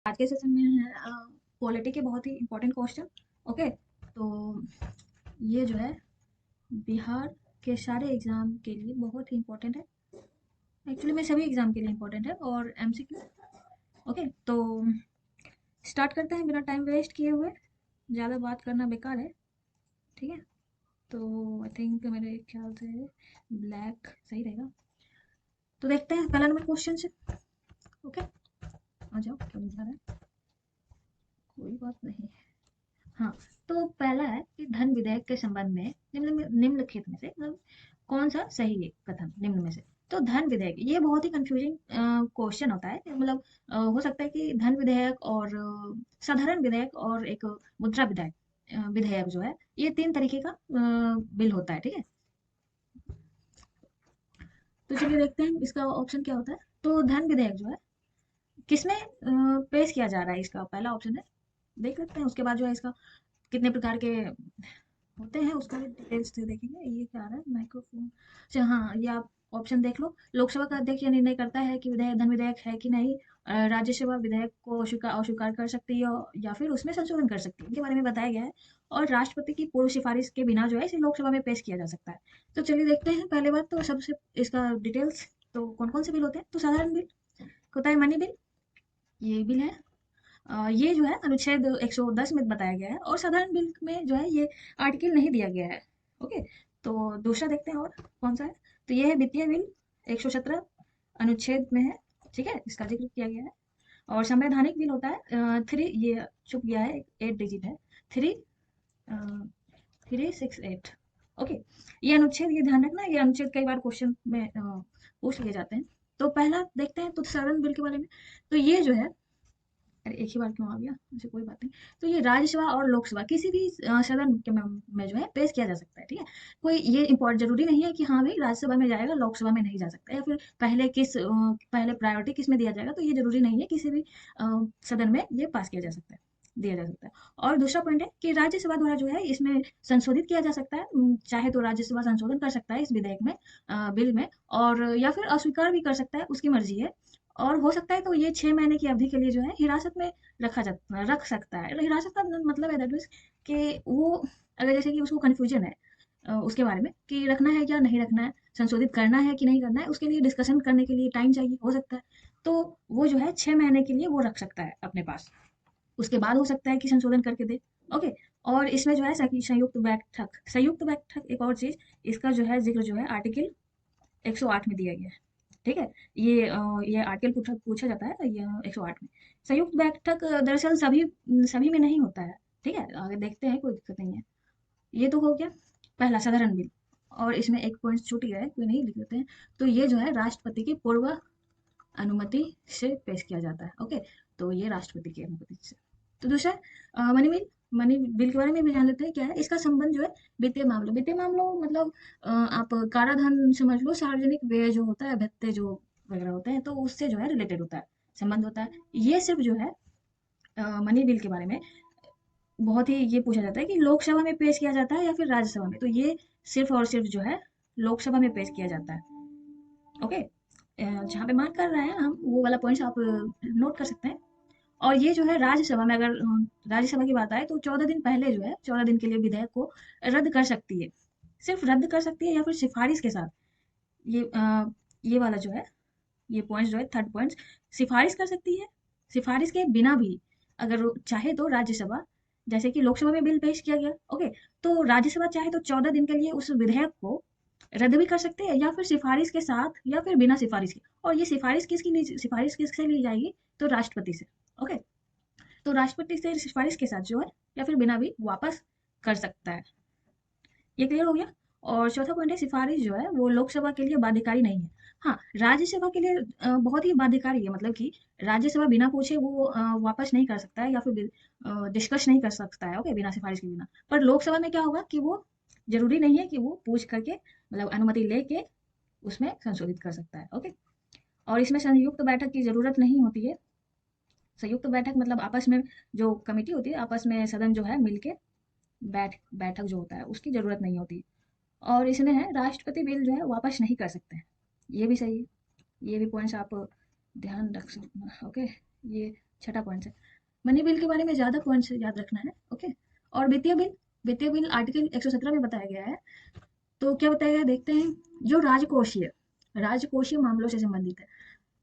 आज के सेशन में है पॉलिटी के बहुत ही इंपॉर्टेंट क्वेश्चन। ओके, तो ये जो है बिहार के सारे एग्जाम के लिए बहुत ही इंपॉर्टेंट है। एक्चुअली में सभी एग्जाम के लिए इंपॉर्टेंट है और एमसीक्यू। ओके, तो स्टार्ट करते हैं बिना टाइम वेस्ट किए हुए। ज़्यादा बात करना बेकार है, ठीक है। तो आई थिंक मेरे ख्याल से ब्लैक सही रहेगा। तो देखते हैं पहला नंबर क्वेश्चन से। ओके, आ जाओ, क्यों नहीं आ रहा है, कोई बात नहीं। हाँ, तो पहला है कि धन विधेयक के संबंध में निम्नलिखित में से मतलब कौन सा सही है कथन निम्न में से। तो धन विधेयक ये बहुत ही कंफ्यूजिंग क्वेश्चन होता है। मतलब हो सकता है कि धन विधेयक और साधारण विधेयक और एक मुद्रा विधेयक विधेयक जो है ये तीन तरीके का बिल होता है, ठीक है। तो चलिए देखते हैं इसका ऑप्शन क्या होता है। तो धन विधेयक जो है किसमें पेश किया जा रहा है, इसका पहला ऑप्शन है। देख लेते हैं उसके बाद जो है इसका कितने प्रकार के होते हैं उसका भी डिटेल्स से देखेंगे। ये क्या आ रहा है माइक्रोफोन। अच्छा हाँ, ये आप ऑप्शन देख लो। लोकसभा का अध्यक्ष यह निर्णय करता है कि विधेयक धन विधेयक है कि नहीं। राज्यसभा विधेयक को अस्वीकार कर सकती है या फिर उसमें संशोधन कर सकती है, इनके बारे में बताया गया है। और राष्ट्रपति की पूर्व सिफारिश के बिना जो है इसे लोकसभा में पेश किया जा सकता है। तो चलिए देखते हैं पहले बात तो सबसे इसका डिटेल्स। तो कौन कौन से बिल होते हैं। तो साधारण बिल होता है, मनी बिल, ये बिल है। ये जो है अनुच्छेद 110 में बताया गया है और साधारण बिल में जो है ये आर्टिकल नहीं दिया गया है। ओके, तो दूसरा देखते हैं और कौन सा है। तो ये है वित्तीय बिल, 117 अनुच्छेद में है, ठीक है, इसका जिक्र किया गया है। और संवैधानिक बिल होता है थ्री, ये छुप गया है, 8 डिजिट है, 3 368। ओके, ये अनुच्छेद, ये ध्यान रखना, ये अनुच्छेद कई बार क्वेश्चन में पूछ लिए जाते हैं। तो पहला देखते हैं तो साधारण बिल के बारे में। तो ये जो है, अरे एक ही बार क्यों आ गया, ऐसे कोई बात नहीं। तो ये राज्यसभा और लोकसभा किसी भी सदन के में जो है पेश किया जा सकता है, ठीक है। कोई ये इम्पोर्ट जरूरी नहीं है कि हाँ भाई राज्यसभा में जाएगा लोकसभा में नहीं जा सकता, या फिर पहले प्रायोरिटी किस में दिया जाएगा, तो ये जरूरी नहीं है। किसी भी सदन में ये पास किया जा सकता है, दिया जा सकता है। और दूसरा पॉइंट है कि राज्यसभा द्वारा जो है इसमें संशोधित किया जा सकता है। चाहे तो राज्यसभा संशोधन कर सकता है इस विधेयक में, बिल में, और या फिर अस्वीकार भी कर सकता है, उसकी मर्जी है। और हो सकता है तो ये 6 महीने की अवधि के लिए जो है हिरासत में रख सकता है। हिरासत का मतलब है दैट मीन्स कि वो, अगर जैसे कि उसको कन्फ्यूजन है उसके बारे में कि रखना है या नहीं रखना है, संशोधित करना है कि नहीं करना है, उसके लिए डिस्कशन करने के लिए टाइम चाहिए, हो सकता है। तो वो जो है 6 महीने के लिए वो रख सकता है अपने पास। उसके बाद हो सकता है कि संशोधन करके दे। ओके, और इसमें जो है संयुक्त बैठक एक और चीज, इसका जो है जिक्र जो है आर्टिकल 108 में दिया गया है, ठीक है। ये आर्टिकल पूछा पूछा जाता है ये 108 में। संयुक्त बैठक दरअसल सभी सभी में नहीं होता है, ठीक है। आगे देखते हैं, कोई दिक्कत नहीं है। ये तो हो गया पहला साधारण बिल। और इसमें एक पॉइंट छूट गया है, कोई नहीं, लिख लेते हैं। तो ये जो है राष्ट्रपति की पूर्व अनुमति से पेश किया जाता है। ओके, तो ये राष्ट्रपति की अनुमति से। तो दूसरा मनी बिल। मनी बिल के बारे में भी जान लेते हैं क्या है इसका संबंध जो है। वित्तीय मामलों मतलब आप काराधन समझ लो, सार्वजनिक व्यय जो होता है, भत्ते जो वगैरह होते हैं, तो उससे जो है रिलेटेड होता है, संबंध होता है। ये सिर्फ जो है मनी बिल के बारे में बहुत ही ये पूछा जाता है कि लोकसभा में पेश किया जाता है या फिर राज्यसभा में। तो ये सिर्फ और सिर्फ जो है लोकसभा में पेश किया जाता है। ओके, जहाँ पे मार्क कर रहे हैं हम वो वाला पॉइंट्स आप नोट कर सकते हैं। और ये जो है राज्यसभा में, अगर राज्यसभा की बात आए तो 14 दिन पहले जो है 14 दिन के लिए विधेयक को रद्द कर सकती है। सिर्फ रद्द कर सकती है या फिर सिफारिश के साथ। ये वाला जो है, ये पॉइंट्स जो है थर्ड पॉइंट्स, सिफारिश कर सकती है। सिफारिश के बिना भी अगर वो चाहे तो राज्यसभा, जैसे कि लोकसभा में बिल पेश किया गया, ओके, तो राज्यसभा चाहे तो 14 दिन के लिए उस विधेयक को रद्द भी कर सकते हैं, या फिर सिफारिश के साथ या फिर बिना सिफारिश के। और ये सिफारिश किससे ली जाएगी, तो राष्ट्रपति से। ओके, तो राष्ट्रपति से सिफारिश के साथ जो है या फिर बिना भी वापस कर सकता है। ये क्लियर हो गया। और चौथा पॉइंट है, सिफारिश जो है वो लोकसभा के लिए बाध्यकारी नहीं है। हाँ, राज्यसभा के लिए बहुत ही बाध्यकारी है। मतलब कि राज्यसभा बिना पूछे वो वापस नहीं कर सकता है या फिर डिस्कस नहीं कर सकता है, ओके, बिना सिफारिश के बिना। पर लोकसभा में क्या होगा कि वो जरूरी नहीं है कि वो पूछ करके मतलब अनुमति लेके उसमें संशोधित कर सकता है। ओके, और इसमें संयुक्त बैठक की जरूरत नहीं होती है। संयुक्त बैठक मतलब आपस में जो कमेटी होती है, आपस में सदन जो है मिलके बैठक जो होता है उसकी जरूरत नहीं होती। और इसमें है राष्ट्रपति बिल जो है वापस नहीं कर सकते हैं, ये भी सही है। ये भी पॉइंट्स आप ध्यान रख सकते हैं। ओके, ये छठा पॉइंट है, मनी बिल के बारे में ज़्यादा पॉइंट्स याद रखना है। ओके। और वित्तीय बिल आर्टिकल 117 में बताया गया है। तो क्या बताया गया देखते हैं। जो राजकोषीय मामलों से संबंधित है,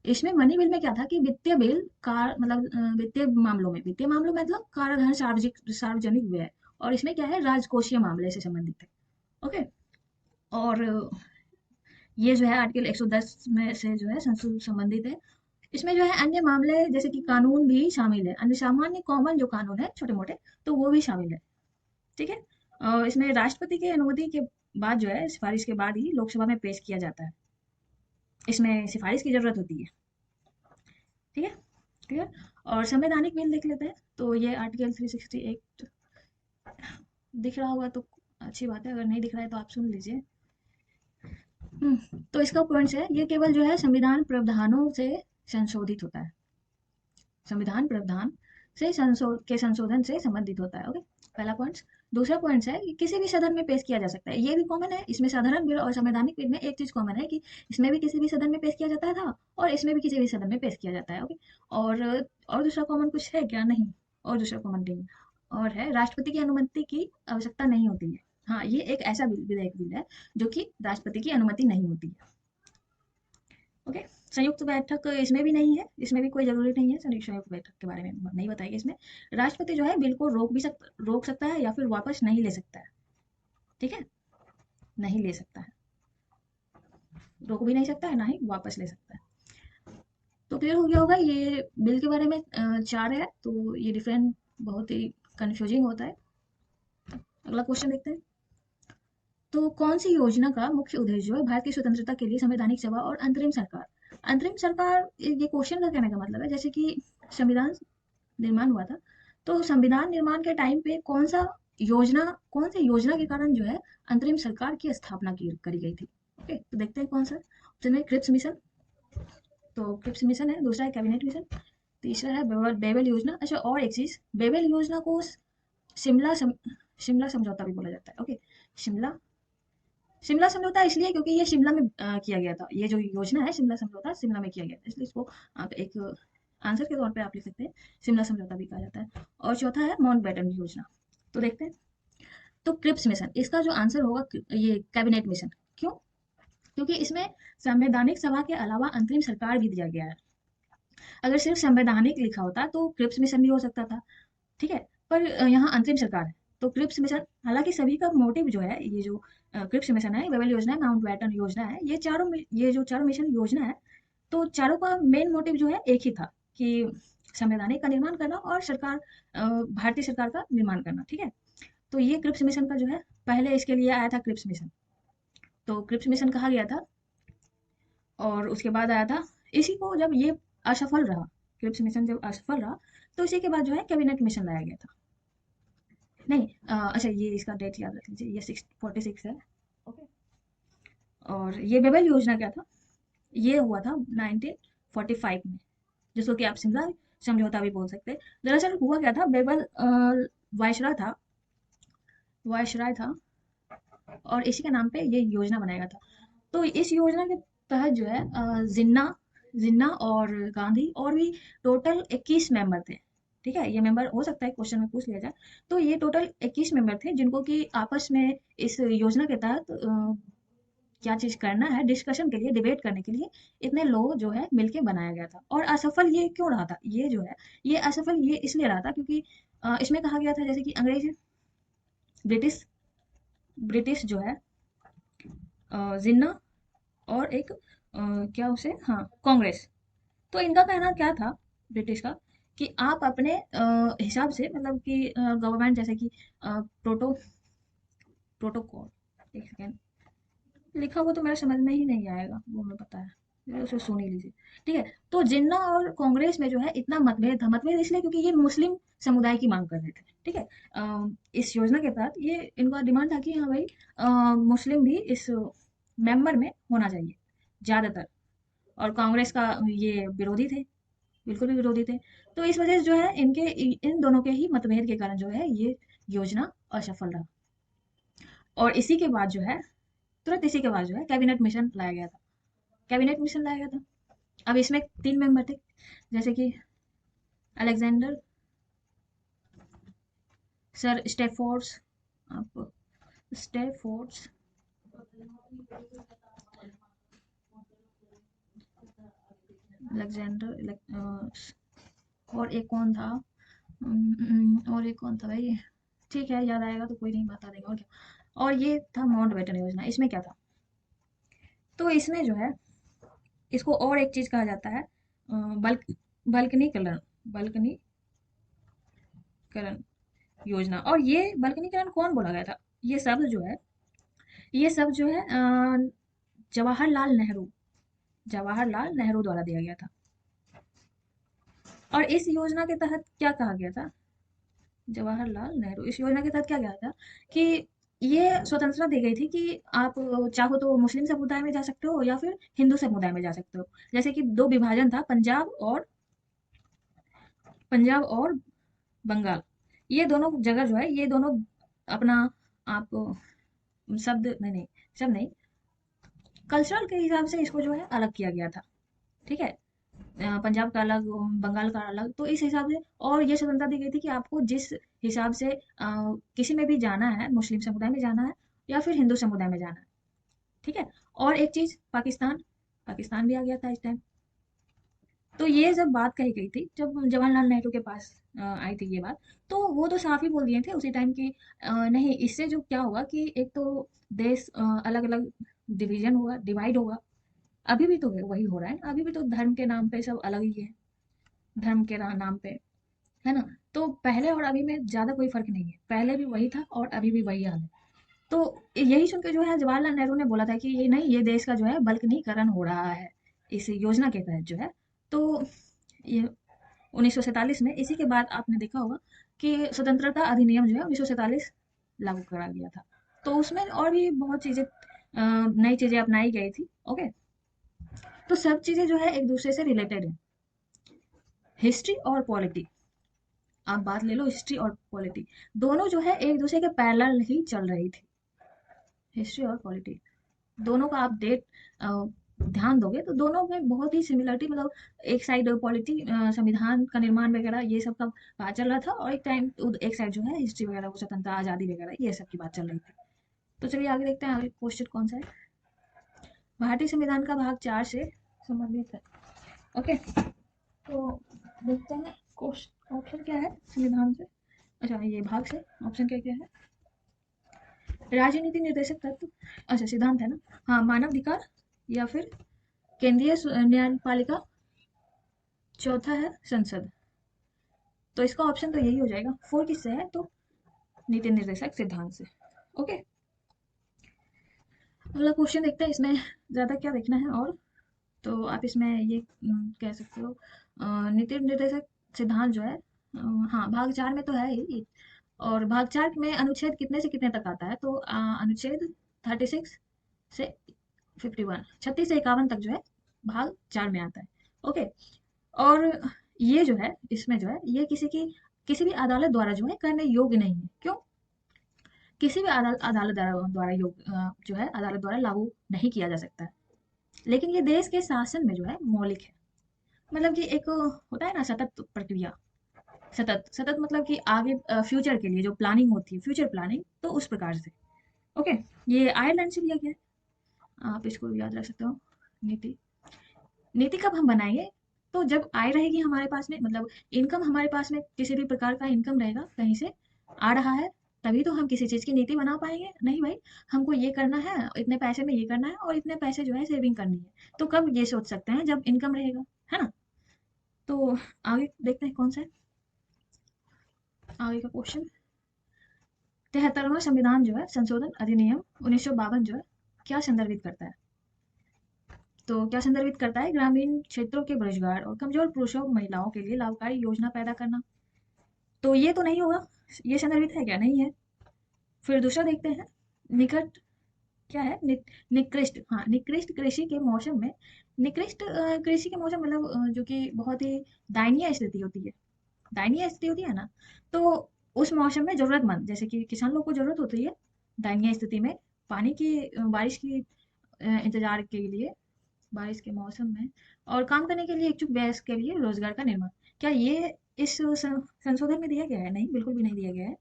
इसमें मनी बिल में क्या था कि वित्तीय बिल कार मतलब वित्तीय मामलों में मतलब काराधान सार्वजनिक व्यय, और इसमें क्या है राजकोषीय मामले से संबंधित है। ओके। और ये जो है आर्टिकल 110 में से जो है संबंधित है। इसमें जो है अन्य मामले जैसे कि कानून भी शामिल है, अन्य सामान्य कॉमन जो कानून है छोटे मोटे, तो वो भी शामिल है। ठीक है। इसमें राष्ट्रपति की अनुमति के बाद जो है, सिफारिश के बाद ही लोकसभा में पेश किया जाता है। इसमें सिफारिश की जरूरत होती है। ठीक है। क्लियर। और संवैधानिक बिल देख लेते हैं। तो ये आर्टिकल 368 दिख रहा होगा तो अच्छी बात है, अगर नहीं दिख रहा है तो आप सुन लीजिए। तो इसका पॉइंट्स है, ये केवल जो है संविधान प्रावधानों से संशोधित होता है, संविधान प्रावधान से संशोधन से संबंधित होता है। ओके। पहला पॉइंट। दूसरा पॉइंट है कि किसी भी सदन में पेश किया जा सकता है, ये भी कॉमन है। इसमें साधारण बिल और संवैधानिक बिल में एक चीज कॉमन है कि इसमें भी किसी भी सदन में पेश किया जाता था, और इसमें भी किसी भी सदन में पेश किया जाता है। ओके। और दूसरा कॉमन कुछ है क्या? नहीं। और दूसरा कॉमन नहीं और है, राष्ट्रपति की अनुमति की आवश्यकता नहीं होती है। हाँ, ये एक ऐसा विधेयक बिल है जो कि राष्ट्रपति की अनुमति नहीं होती है। ओके। संयुक्त बैठक इसमें भी नहीं है, इसमें भी कोई जरूरी नहीं है। संयुक्त बैठक के बारे में नहीं बताएगी इसमें। राष्ट्रपति जो है बिल को रोक सकता है या फिर वापस नहीं ले सकता है। ठीक है। नहीं ले सकता है, रोक भी नहीं सकता है, ना ही वापस ले सकता है। तो क्लियर हो गया होगा ये बिल के बारे में। चार है तो ये डिफरेंट बहुत ही कंफ्यूजिंग होता है। अगला क्वेश्चन देखते हैं। तो कौन सी योजना का मुख्य उद्देश्य जो है भारत की स्वतंत्रता के लिए संवैधानिक सभा और अंतरिम सरकार, ये क्वेश्चन का कहने का मतलब है जैसे कि संविधान निर्माण हुआ था, तो संविधान निर्माण के टाइम पे कौन सी योजना के कारण जो है अंतरिम सरकार की स्थापना की करी गई थी। ओके। तो देखते हैं कौन सा। जिसमें क्रिप्स मिशन, तो क्रिप्स मिशन है। दूसरा है कैबिनेट मिशन। तीसरा है बेबल योजना। अच्छा, और एक चीज, बेबल योजना को शिमला सम, शिमला समझौता भी बोला जाता है। ओके। शिमला शिमला समझौता इसलिए क्योंकि ये शिमला में किया गया था। ये जो योजना है शिमला समझौता शिमला में किया गया था, इसलिए इसको आप एक आंसर के तौर पे आप लिख सकते हैं, शिमला समझौता भी कहा जाता है। और चौथा है माउंटबेटन योजना। तो देखते हैं। तो क्रिप्स मिशन, इसका जो आंसर होगा ये कैबिनेट मिशन। क्यों? क्योंकि इसमें संवैधानिक सभा के अलावा अंतरिम सरकार भी दिया गया है। अगर सिर्फ संवैधानिक लिखा होता तो क्रिप्स मिशन भी हो सकता था। ठीक है। पर यहाँ अंतरिम सरकार है तो क्रिप्स मिशन, हालांकि सभी का मोटिव जो है, ये जो क्रिप्स मिशन है, वेबल योजना है, माउंट बैटन योजना है, ये जो चारों मिशन योजना है, तो चारों का मेन मोटिव जो है एक ही था कि संवैधानिक का निर्माण करना और भारतीय सरकार का निर्माण करना। ठीक है। तो ये क्रिप्स मिशन का जो है, पहले इसके लिए आया था क्रिप्स मिशन, तो क्रिप्स मिशन कहा गया था। और उसके बाद आया था, इसी को जब ये असफल रहा, क्रिप्स मिशन जब असफल रहा, तो इसी के बाद जो है कैबिनेट मिशन लाया गया था। नहीं, अच्छा, ये इसका डेट याद रख लीजिए, ये 646 है। ओके। और ये बेबल योजना क्या था? ये हुआ था 1945 में, जिसको कि आप शिमला समझौता भी बोल सकते हैं। दरअसल हुआ क्या था, बेबल वायसराय था वायसराय था और इसी के नाम पे ये योजना बनाया गया था। तो इस योजना के तहत जो है जिन्ना जिन्ना और गांधी और भी टोटल 21 मेंबर थे। ठीक है। ये मेंबर हो सकता है क्वेश्चन में पूछ लिया जाए। तो ये टोटल 21 मेंबर थे जिनको कि आपस में इस योजना के तहत क्या चीज करना है, डिस्कशन के लिए, डिबेट करने के लिए इतने लोग जो है मिलके बनाया गया था। और असफल ये क्यों रहा था? ये जो है, ये असफल ये इसलिए रहा था क्योंकि इसमें कहा गया था जैसे कि अंग्रेज, ब्रिटिश ब्रिटिश जो है जिन्ना और एक क्या उसे, हाँ, कांग्रेस। तो इनका कहना क्या था, ब्रिटिश का, कि आप अपने हिसाब से, मतलब कि गवर्नमेंट जैसे कि प्रोटो प्रोटोकॉल, एक सेकेंड, लिखा हुआ तो मेरा समझ में ही नहीं आएगा, वो हमें पता है, ये उसे सुन ही लीजिए। ठीक है। तो जिन्ना और कांग्रेस में जो है इतना मतभेद था, मतभेद इसलिए क्योंकि ये मुस्लिम समुदाय की मांग कर रहे थे। ठीक है। इस योजना के तहत ये इनका डिमांड था कि हाँ भाई, मुस्लिम भी इस मेंबर में होना चाहिए ज्यादातर। और कांग्रेस का ये विरोधी थे, बिल्कुल भी विरोधी थे। तो इस वजह से जो है इन दोनों के ही मतभेद के कारण जो है ये योजना असफल रहा। और इसी के बाद जो है, तुरंत इसी के बाद जो है कैबिनेट मिशन लाया गया था। कैबिनेट मिशन लाया गया था। अब इसमें 3 मेंबर थे, जैसे कि अलेक्जेंडर सर स्टेफोर्ड्स, आप स्टेफोर्ड्स, अलेक्जेंडर और एक कौन था? और एक कौन था भाई? ठीक है, याद आएगा तो कोई नहीं, बता देंगे। और क्या? और ये था माउंटबेटन योजना। इसमें क्या था? तो इसमें जो है, इसको और एक चीज कहा जाता है, बल्क बल्कनीकरण, बल्कनीकरण योजना। और ये बल्कनीकरण कौन बोला गया था? ये शब्द जो है, ये सब जो है जवाहरलाल नेहरू, जवाहरलाल नेहरू द्वारा दिया गया था। और इस योजना के तहत क्या कहा गया था? जवाहरलाल नेहरू, इस योजना के तहत क्या कहा था कि ये स्वतंत्रता दी गई थी कि आप चाहो तो मुस्लिम समुदाय में जा सकते हो या फिर हिंदू समुदाय में जा सकते हो। जैसे कि दो विभाजन था, पंजाब और बंगाल। ये दोनों जगह जो है, ये दोनों अपना, आप शब्द नहीं नहीं, शब्द नहीं, कल्चरल के हिसाब से इसको जो है अलग किया गया था। ठीक है, पंजाब का अलग, बंगाल का अलग, तो इस हिसाब से। और ये स्वतंत्रता दी गई थी कि आपको जिस हिसाब से किसी में भी जाना है, मुस्लिम समुदाय में जाना है या फिर हिंदू समुदाय में जाना है। ठीक है। और एक चीज, पाकिस्तान, पाकिस्तान भी आ गया था इस टाइम। तो ये जब बात कही गई थी, जब जवाहरलाल नेहरू के पास आई थी ये बात, तो वो तो साफ ही बोल दिए थे उसी टाइम की, नहीं, इससे जो क्या होगा कि एक तो देश अलग अलग डिवीजन होगा, डिवाइड होगा। अभी भी तो वही हो रहा है ना, अभी भी तो धर्म के नाम पे सब अलग ही है, धर्म के नाम पे, है ना। तो पहले और अभी में ज्यादा कोई फर्क नहीं है, पहले भी वही था और अभी भी वही हाल है। तो यही सुन के जो है जवाहरलाल नेहरू ने बोला था कि ये नहीं, ये देश का जो है बल्कनीकरण हो रहा है इस योजना के तहत जो है। तो ये 1947 में, इसी के बाद आपने देखा होगा कि स्वतंत्रता अधिनियम जो है 1947 लागू करा गया था। तो उसमें और भी बहुत चीजें, नई चीजें अपनाई गई थी। ओके, तो सब चीजें जो है एक दूसरे से रिलेटेड है, हिस्ट्री और पॉलिटी। आप बात ले लो, हिस्ट्री और पॉलिटी दोनों जो है एक दूसरे के पैरेलल ही चल रही थी। हिस्ट्री और पॉलिटी दोनों का आप डेट ध्यान दोगे तो दोनों में बहुत ही सिमिलरिटी, मतलब एक साइड पॉलिटी, संविधान का निर्माण वगैरह ये सब का बात चल रहा था, और एक टाइम एक साइड जो है हिस्ट्री वगैरह, स्वतंत्रता आज़ादी वगैरह ये सब की बात चल रही थी। तो चलिए आगे देखते हैं, आगे क्वेश्चन कौन सा है। भारतीय संविधान का भाग 4 से संबंधित है। ओके, तो देखते हैं ऑप्शन क्या है संविधान से, अच्छा ये भाग से ऑप्शन क्या क्या है। राजनीति निर्देशक तत्व, अच्छा सिद्धांत है ना, हाँ, मानवाधिकार, या फिर केंद्रीय न्यायपालिका, चौथा है संसद। तो इसका ऑप्शन तो यही हो जाएगा। 4 किससे है? तो नीति निर्देशक सिद्धांत से। ओके, अगला क्वेश्चन देखते हैं, इसमें ज्यादा क्या देखना है। और तो आप इसमें ये कह सकते हो, नीति निर्देशक सिद्धांत जो है, हाँ, भाग 4 में तो है ही। और भाग 4 में अनुच्छेद कितने से कितने तक आता है? तो अनुच्छेद 36 से 51, 36 से 51 तक जो है भाग 4 में आता है। ओके, और ये जो है, इसमें जो है, ये किसी भी अदालत द्वारा जो है करने योग्य नहीं है। क्यों? किसी भी अदालत द्वारा जो है अदालत द्वारा लागू नहीं किया जा सकता है। लेकिन ये देश के शासन में जो है मौलिक है। मतलब कि एक होता है ना सतत प्रक्रिया, सतत सतत मतलब कि आगे फ्यूचर के लिए जो प्लानिंग होती है, फ्यूचर प्लानिंग, तो उस प्रकार से। ओके, ये आयरलैंड से लिया गया है, आप इसको याद रख सकते हो। नीति, नीति कब हम बनाएंगे? तो जब आय रहेगी हमारे पास में, मतलब इनकम हमारे पास में, किसी भी प्रकार का इनकम रहेगा कहीं से आ रहा है, तभी तो हम किसी चीज की नीति बना पाएंगे। नहीं भाई, हमको ये करना है, इतने पैसे में ये करना है, और इतने पैसे जो है सेविंग करनी है, तो कब ये सोच सकते हैं? जब इनकम रहेगा, है ना। तो आगे देखते हैं कौन सा है आगे का क्वेश्चन। 73वां संविधान जो है संशोधन अधिनियम 1952 जो है क्या संदर्भित करता है? तो क्या संदर्भित करता है? ग्रामीण क्षेत्रों के बेरोजगार और कमजोर पुरुषों महिलाओं के लिए लाभकारी योजना पैदा करना। तो ये तो नहीं होगा, ये संदर्भित है क्या? नहीं है। फिर दूसरा देखते हैं, निकट, क्या है? निकृष्ट, हाँ, निकृष्ट कृषि के मौसम में, निकृष्ट कृषि के मौसम मतलब जो कि बहुत ही दयनीय स्थिति होती है, दयनीय स्थिति होती है ना, तो उस मौसम में जरूरतमंद, जैसे कि किसान लोग को जरूरत होती है दयनीय स्थिति में पानी की, बारिश की इंतजार के लिए, बारिश के मौसम में, और काम करने के लिए इच्छुक वयस्क के लिए रोजगार का निर्माण। क्या ये इस संशोधन में दिया गया है? नहीं, बिल्कुल भी नहीं दिया गया है।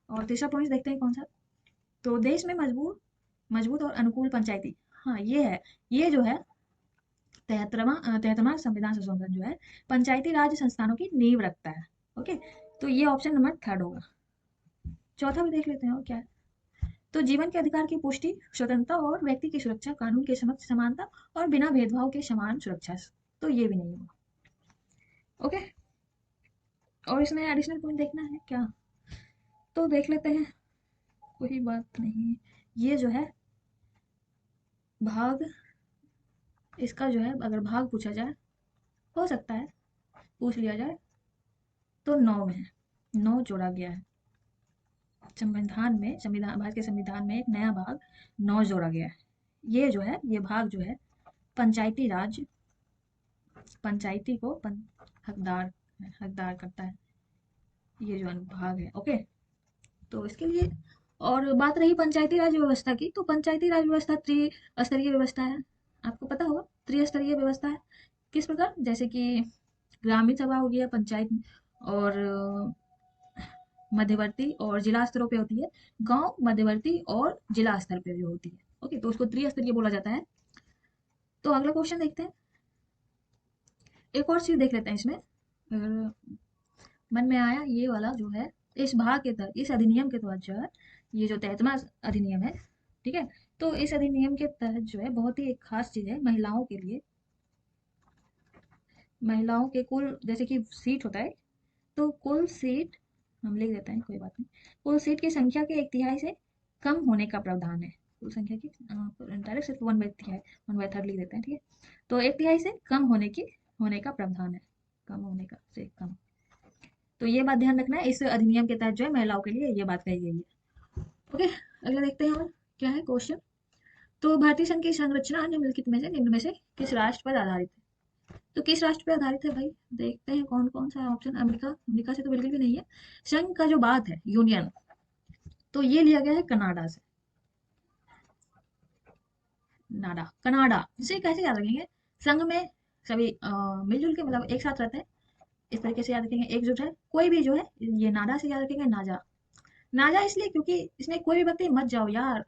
और तीसरा पॉइंट देखते हैं कौन सा। तो देश में मजबूत मजबूत और अनुकूल पंचायती, हाँ ये है, ये जो है 73वां संविधान संशोधन जो है पंचायती राज संस्थानों की नींव रखता है। ओके, तो ये ऑप्शन नंबर थर्ड होगा। चौथा भी देख लेते हैं और क्या है। तो जीवन के अधिकार की पुष्टि, स्वतंत्रता और व्यक्ति की सुरक्षा, कानून के समक्ष समानता और बिना भेदभाव के समान सुरक्षा, तो ये भी नहीं होगा। ओके, और इसमें एडिशनल पॉइंट देखना है क्या, तो देख लेते हैं, कोई बात नहीं। ये जो है भाग, इसका जो है अगर भाग पूछा जाए, हो सकता है पूछ लिया जाए, तो 9 में है, 9 जोड़ा गया है संविधान में। संविधान, भारत के संविधान में एक नया भाग 9 जोड़ा गया है। ये जो है, ये भाग जो है पंचायती राज, पंचायती को हकदार हकदार करता है, ये जो अनुभाग है। ओके, तो इसके लिए, और बात रही पंचायती राज व्यवस्था की, तो पंचायती राज व्यवस्था त्रिस्तरीय व्यवस्था है, आपको पता होगा त्रिस्तरीय व्यवस्था है। किस प्रकार, जैसे कि ग्रामीण सभा हो गया, पंचायत और मध्यवर्ती और जिला स्तरों पे होती है, गांव मध्यवर्ती और जिला स्तर पे जो होती है। ओके, तो उसको त्रिस्तरीय बोला जाता है। तो अगला क्वेश्चन देखते हैं, एक और चीज देख लेते हैं इसमें, अगर मन में आया ये वाला जो है, इस भाग के तहत, इस अधिनियम के तहत जो है, ये जो 73वां अधिनियम है, ठीक है, तो इस अधिनियम के तहत जो है बहुत ही एक खास चीज है महिलाओं के लिए। महिलाओं के कुल, जैसे कि सीट होता है, तो कुल सीट हम लिख देते हैं, कोई बात नहीं, कुल सीट की संख्या के 1/3 से कम होने का प्रावधान है। कुल संख्या की डायरेक्ट सिर्फ 1/3, 1/3 लिख देते हैं, ठीक है। तो 1/3 से कम होने का प्रावधान है, कम होने का से कम। तो ये बात ध्यान रखना है, इस अधिनियम के तहत जो है महिलाओं के लिए ये बात कही गई है। ओके, अगला देखते हैं और क्या है क्वेश्चन। तो भारतीय संघ की संरचना निम्न में से किस राष्ट्र पर आधारित है? तो किस राष्ट्र पर आधारित है भाई, देखते हैं कौन कौन सा ऑप्शन। अमेरिका, अमेरिका से तो बिल्कुल भी नहीं है। संघ का जो बात है, यूनियन, तो ये लिया गया है कनाडा से। नाडा, कनाडा, इसे कैसे याद रखेंगे, संघ में सभी मिलजुल के, मतलब एक साथ रहते हैं, इस तरीके से याद रखेंगे, एकजुट है। कोई भी जो है, ये नाडा से याद रखेंगे, नाजा। नाजा इसलिए क्योंकि इसमें कोई भी व्यक्ति मत जाओ यार,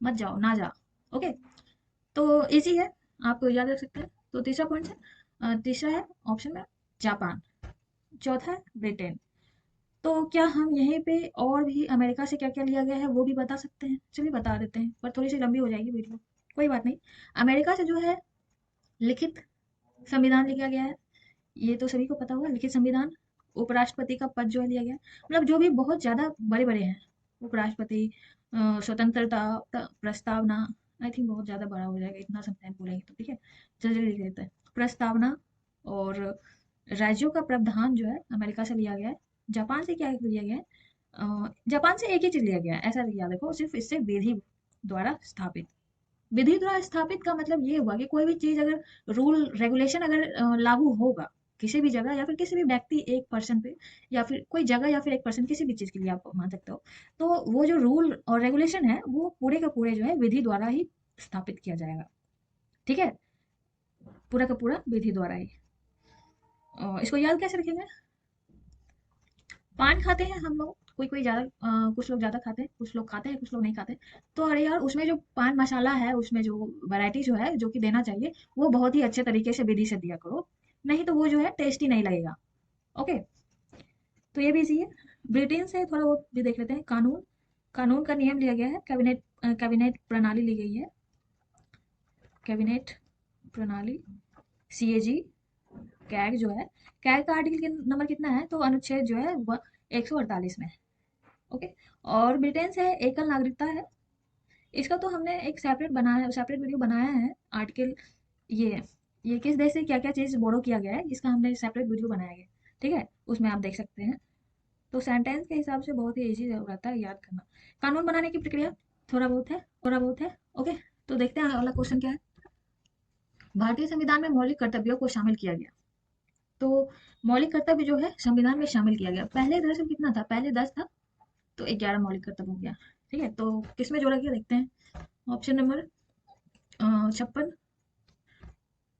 मत जाओ, नाजा। ओके, तो इजी है, आप याद रख सकते हैं। तो तीसरा पॉइंट है, तीसरा है ऑप्शन में जापान, चौथा है ब्रिटेन। तो क्या हम यहीं पे और भी अमेरिका से क्या क्या लिया गया है वो भी बता सकते हैं? चलिए बता देते हैं, पर थोड़ी सी लंबी हो जाएगी वीडियो, कोई बात नहीं। अमेरिका से जो है लिखित संविधान लिखा गया है, ये तो सभी को पता होगा, लिखित संविधान। उपराष्ट्रपति का पद जो है लिया गया है, मतलब जो भी बहुत ज्यादा बड़े बड़े हैं, उपराष्ट्रपति, स्वतंत्रता प्रस्तावना, आई थिंक बहुत ज्यादा बड़ा हो जाएगा इतना समटाइम बोलेंगे तो, ठीक है, जल्दी लिख लेते हैं। प्रस्तावना और राज्यों का प्रावधान जो है अमेरिका से लिया गया है। जापान से क्या लिया गया है, जापान से एक ही चीज लिया गया है, ऐसा याद रखो, सिर्फ इससे विधि द्वारा स्थापित। विधि द्वारा स्थापित का मतलब ये हुआ कि कोई भी चीज अगर रूल रेगुलेशन अगर लागू होगा किसी भी जगह या फिर किसी भी व्यक्ति, एक पर्सन पे, या फिर कोई जगह या फिर एक पर्सन, किसी भी चीज के लिए आप मान सकते हो, तो वो जो रूल और रेगुलेशन है वो पूरे का पूरे जो है विधि द्वारा ही स्थापित किया जाएगा, ठीक है, पूरा का पूरा विधि द्वारा ही। इसको याद कैसे रखेंगे, पान खाते हैं हम लोग, कोई कोई ज्यादा, कुछ लोग ज्यादा खाते हैं, कुछ लोग खाते हैं, कुछ लोग नहीं खाते। तो अरे यार, उसमें जो पान मसाला है, उसमें जो वैरायटी जो है जो कि देना चाहिए, वो बहुत ही अच्छे तरीके से विधि से दिया करो, नहीं तो वो जो है टेस्टी नहीं लगेगा। ओके, तो ये भी इजी है। ब्रिटेन से थोड़ा बहुत भी देख लेते हैं, कानून, कानून का नियम लिया गया है, कैबिनेट, कैबिनेट प्रणाली ली गई है, कैबिनेट प्रणाली, सीएजी, कैग जो है, कैग का आर्टिकल नंबर कितना है, तो अनुच्छेद जो है 148 में है। ओके, और ब्रिटेन से एकल नागरिकता है, इसका तो हमने एक सेपरेट बनाया, सेपरेट वीडियो बनाया है, आर्टिकल, ये ये किस देश से क्या क्या चीज बोरो किया गया है, इसका हमने सेपरेट वीडियो बनाया है, ठीक है, उसमें आप देख सकते हैं। तो सेंटेंस के हिसाब से बहुत ही इजी रहता है याद करना। कानून बनाने की प्रक्रिया थोड़ा बहुत है, थोड़ा बहुत है। ओके, तो देखते हैं अगला क्वेश्चन क्या है। भारतीय संविधान में मौलिक कर्तव्यों को शामिल किया गया, तो मौलिक कर्तव्य जो है संविधान में शामिल किया गया, पहले दरअसल कितना था, पहले 10 था, तो 11 मौलिक कर्तव्य हो गया, ठीक है। तो किसमें जोड़ा गया देखते हैं, ऑप्शन नंबर 56,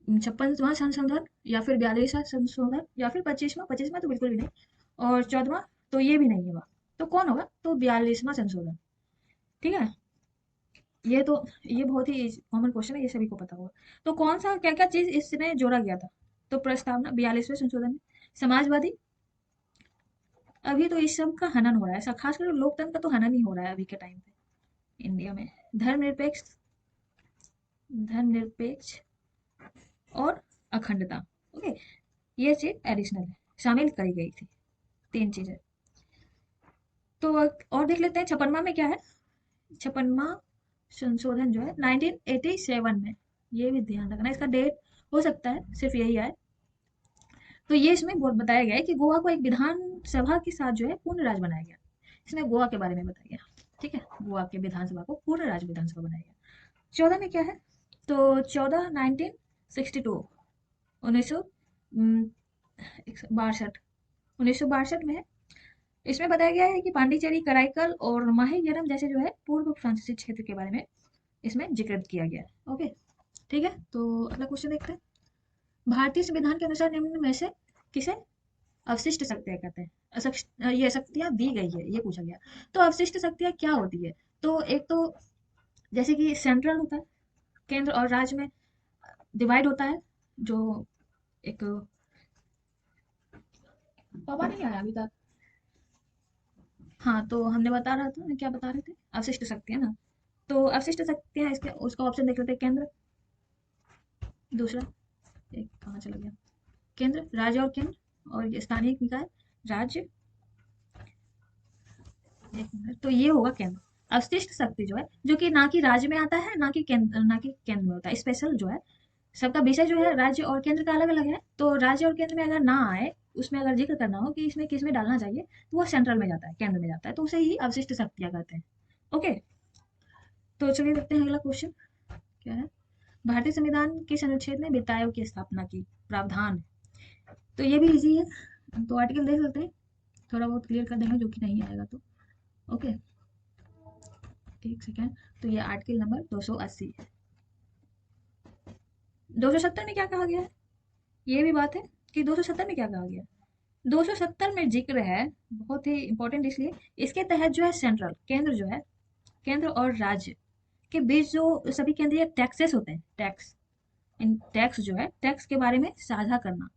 56वां संशोधन या फिर 42वां संशोधन या फिर 25वां तो बिल्कुल भी नहीं, और 14वां तो ये भी नहीं होगा। तो कौन होगा? तो 42वां संशोधन। ठीक है, ये तो ये बहुत ही कॉमन क्वेश्चन है, ये सभी को पता होगा। तो कौन सा क्या क्या चीज इसमें जोड़ा गया था? तो प्रस्तावना 42वें संशोधन में समाजवादी, अभी तो इस सब का हनन हो रहा है, ऐसा खासकर लोकतंत्र का तो हनन ही हो रहा है अभी के टाइम पे इंडिया में। धर्मनिरपेक्ष, धर्मनिरपेक्ष और अखंडता। ओके, ये चीज एडिशनल है, शामिल करी गई थी, तीन चीजें। तो और देख लेते हैं 56वां में क्या है। 56वां संशोधन जो है 1987 में, ये भी ध्यान रखना, इसका डेट हो सकता है सिर्फ यही आए। तो ये इसमें बताया गया है कि गोवा को एक विधानसभा के साथ जो है पूर्ण राज्य बनाया गया। इसमें गोवा के बारे में बताया गया। ठीक है, गोवा के विधानसभा को पूर्ण राज्य विधानसभा बनाया गया। 14 में क्या है? तो 14 1962, 1962, 1962 में है। इसमें बताया गया है कि पांडिचेरी, कराईकल और माहीगरम जैसे जो है पूर्व फ्रांसीसी क्षेत्र के बारे में इसमें जिक्र किया गया है। ओके, ठीक है, तो अगला क्वेश्चन देखते हैं। भारतीय संविधान के अनुसार निम्न में से किसे अवशिष्ट शक्तियां कहते हैं? ये शक्तियां दी गई है, ये पूछा गया। तो अवशिष्ट शक्तियां क्या होती है? तो एक तो जैसे कि सेंट्रल होता है, केंद्र और राज्य में डिवाइड होता है, जो एक पापा नहीं आया अभी तक। हाँ, तो हमने बता रहा था, क्या बता रहे थे? अवशिष्ट शक्तियां ना। तो अवशिष्ट शक्तियां, इसके उसका ऑप्शन देख लेते हैं। केंद्र, दूसरा एक कहाँ चला गया, केंद्र, राज्य और केंद्र, और ये स्थानीय निकाय, राज्य, एक मिनट, तो ये होगा केंद्र। अवशिष्ट शक्ति जो है, जो कि ना कि राज्य में आता है, ना कि केंद्र में होता है, स्पेशल जो है, सबका विषय जो है राज्य और केंद्र का अलग अलग है। तो राज्य और केंद्र में अगर ना आए, उसमें अगर जिक्र करना हो कि इसमें किस में डालना चाहिए, तो वो सेंट्रल में जाता है, केंद्र में जाता है, तो उसे ही अवशिष्ट शक्तियां कहते हैं। ओके, तो चलिए देखते हैं अगला क्वेश्चन क्या है। भारतीय संविधान किस अनुच्छेद में वित्त आयोग की स्थापना की प्रावधान है? तो ये भी इजी है, तो आर्टिकल देख लेते हैं, थोड़ा बहुत क्लियर कर देंगे जो कि नहीं आएगा तो। ओके, एक सेकेंड, तो ये आर्टिकल नंबर 280 है। 270 में क्या कहा गया है? ये भी बात है कि 270 में क्या कहा गया है। 270 में जिक्र है, बहुत ही इंपॉर्टेंट, इसलिए इसके तहत जो है सेंट्रल, केंद्र जो है, केंद्र और राज्य के बीच जो सभी केंद्रीय टैक्सेस होते हैं, टैक्स, इन टैक्स जो है, टैक्स के बारे में साझा करना,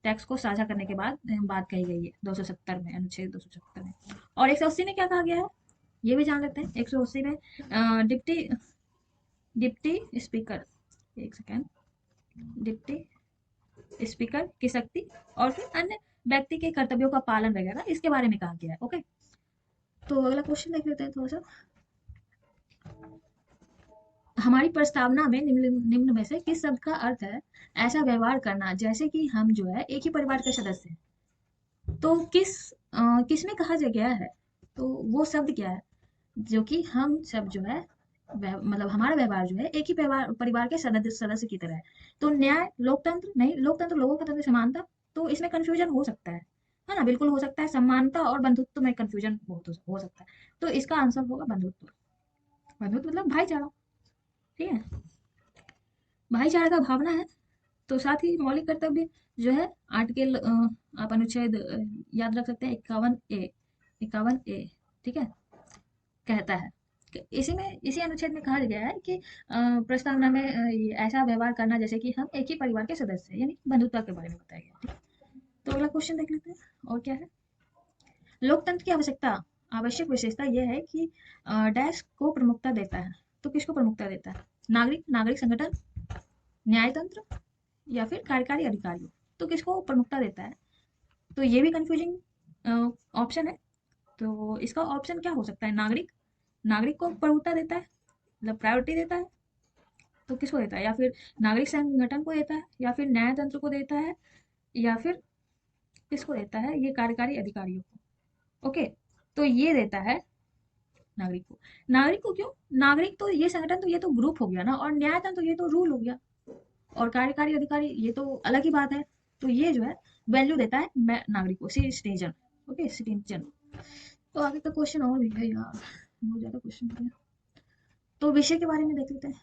टैक्स को साझा करने के बाद बात कही गई है 270 में, अनुच्छेद 270 में। और 180 में क्या कहा गया है, ये भी जान लेते हैं। 180 में डिप्टी डिप्टी स्पीकर, एक सेकेंड, डिप्टी स्पीकर की शक्ति और फिर अन्य व्यक्ति के कर्तव्यों का पालन वगैरह, इसके बारे में कहा गया है। ओके, तो अगला क्वेश्चन देख लेते हैं थोड़ा सा। हमारी प्रस्तावना में निम्न निम्न में से किस शब्द का अर्थ है ऐसा व्यवहार करना जैसे कि हम जो है एक ही परिवार के सदस्य हैं? तो किस में कहा गया है? तो वो शब्द क्या है जो कि हम सब जो है, मतलब हमारा व्यवहार जो है एक ही परिवार परिवार के सदस्य सदस्य की तरह है। तो न्याय, लोकतंत्र नहीं, लोकतंत्र लोगों का तंत्र, समानता, तो इसमें कंफ्यूजन हो सकता है ना, बिल्कुल हो सकता है। समानता और बंधुत्व में कंफ्यूजन बहुत हो सकता है। तो इसका आंसर होगा बंधुत्व। बंधुत्व मतलब भाईचारा। ठीक है, भाईचारा का भावना है। तो साथ ही मौलिक कर्तव्य जो है, आर्टिकल आप अनुच्छेद याद रख सकते हैं, 51A, 51A, ठीक है, कहता है कि इसी अनुच्छेद में कहा गया है कि प्रस्तावना में ये ऐसा व्यवहार करना जैसे कि हम एक ही परिवार के सदस्य हैं, यानी बंधुत्व के बारे में बताया गया। ठीक है? तो अगला क्वेश्चन देख लेते हैं और क्या है। लोकतंत्र की आवश्यक विशेषता यह है कि डैश को प्रमुखता देता है। तो किसको प्रमुखता देता है? नागरिक संगठन, न्यायतंत्र, या फिर कार्यकारी अधिकारियों। तो किसको प्रमुखता देता है? तो ये भी कंफ्यूजिंग ऑप्शन है। तो इसका ऑप्शन क्या हो सकता है? नागरिक को प्रमुखता देता है, मतलब प्रायोरिटी देता है। तो किसको देता है? या फिर नागरिक संगठन को देता है, या फिर न्यायतंत्र को देता है, या फिर किसको देता है? ये कार्यकारी अधिकारियों को। ओके, तो ये देता है नागरिक को। नागरिक को क्यों? नागरिक तो ये संगठन, तो ये तो ग्रुप हो गया ना, और न्यायतंत्र तो ये तो रूल हो गया, और कार्यकारी अधिकारी ये तो अलग ही बात है। तो ये जो है वैल्यू देता है मैं नागरिक को, सिटीजन। Okay, citizen. तो आगे का क्वेश्चन और भी है यार, बहुत ज्यादा क्वेश्चन है। तो विषय के बारे में देख लेते हैं।